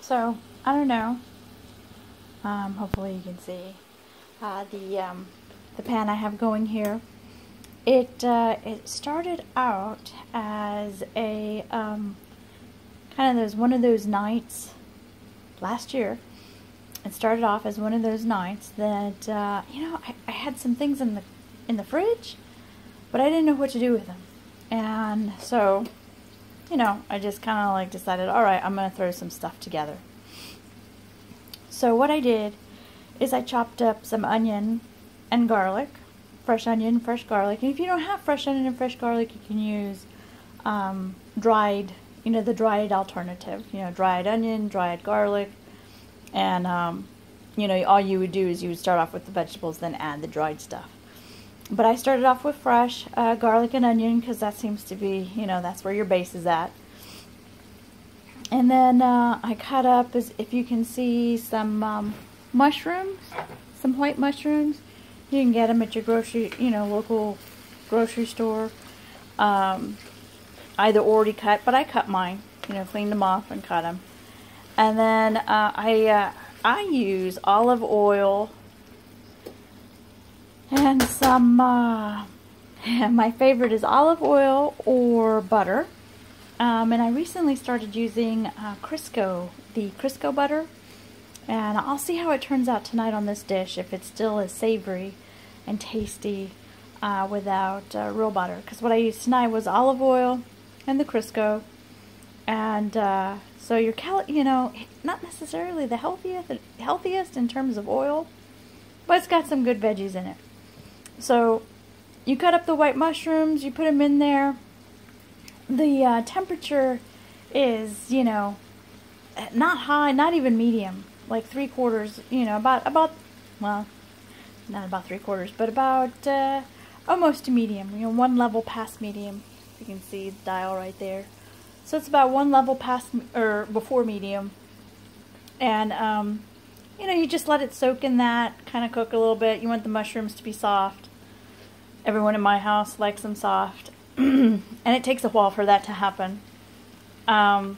So, I don't know. Hopefully you can see the pan I have going here. It started out as a kind of one of those nights last year. It started off as one of those nights that I had some things in the fridge, but I didn't know what to do with them, and so I just kind of like decided, all right, I'm gonna throw some stuff together. So what I did is I chopped up some onion and garlic, fresh onion, fresh garlic. And if you don't have fresh onion and fresh garlic, you can use dried, the dried alternative, dried onion, dried garlic. And, all you would do is you would start off with the vegetables, then add the dried stuff. But I started off with fresh garlic and onion because that seems to be, that's where your base is at. And then I cut up, as if you can see, some mushrooms, some white mushrooms. You can get them at your local grocery store. Either already cut, but I cut mine, cleaned them off and cut them. And then I use olive oil and some, my favorite is olive oil or butter. And I recently started using Crisco, the Crisco butter. And I'll see how it turns out tonight on this dish, if it's still as savory and tasty without real butter. Because what I used tonight was olive oil and the Crisco. And so your not necessarily the healthiest in terms of oil, but it's got some good veggies in it. So you cut up the white mushrooms, you put them in there. The temperature is, not high, not even medium, like 3/4, about, well, not about 3/4, but about almost to medium, one level past medium. You can see the dial right there. So it's about one level past, or before medium. And, you just let it soak in that, kind of cook a little bit. You want the mushrooms to be soft. Everyone in my house likes them soft. And it takes a while for that to happen. And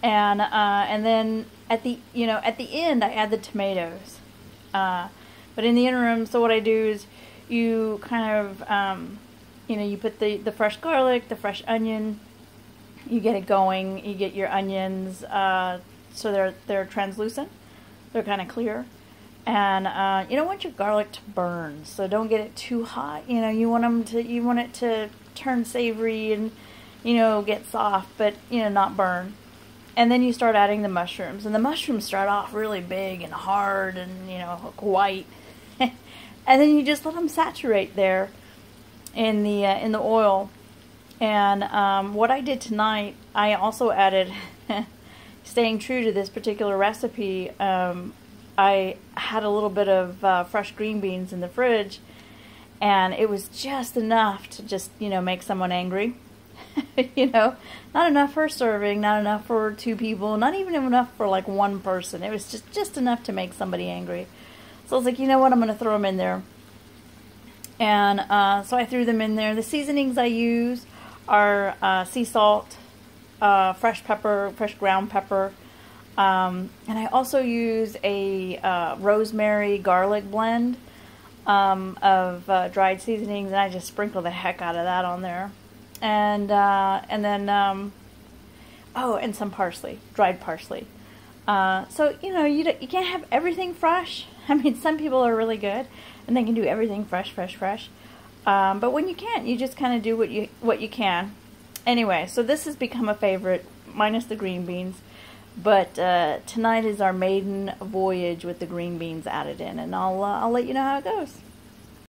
then at the end I add the tomatoes. But in the interim, so what I do is you kind of, you put the fresh garlic, the fresh onion, you get it going, you get your onions, so they're translucent, they're kind of clear. And you don't want your garlic to burn, so don't get it too hot. You want it to turn savory and get soft, but not burn. And then you start adding the mushrooms, and the mushrooms start off really big and hard and look white. And then you just let them saturate there in the oil. And what I did tonight, I also added, staying true to this particular recipe, I had a little bit of fresh green beans in the fridge, and it was just enough to just, make someone angry. Not enough for a serving, not enough for 2 people, not even enough for like 1 person. It was just enough to make somebody angry. So I was like, you know what, I'm going to throw them in there. And so I threw them in there. The seasonings I use are sea salt, fresh pepper, fresh ground pepper. And I also use a rosemary garlic blend of dried seasonings, and I just sprinkle the heck out of that on there. And then and some parsley, dried parsley. So you can't have everything fresh. I mean, some people are really good and they can do everything fresh. But when you can't, you just kind of do what you can. Anyway, so this has become a favorite, minus the green beans. But tonight is our maiden voyage with the green beans added in, and I'll let you know how it goes.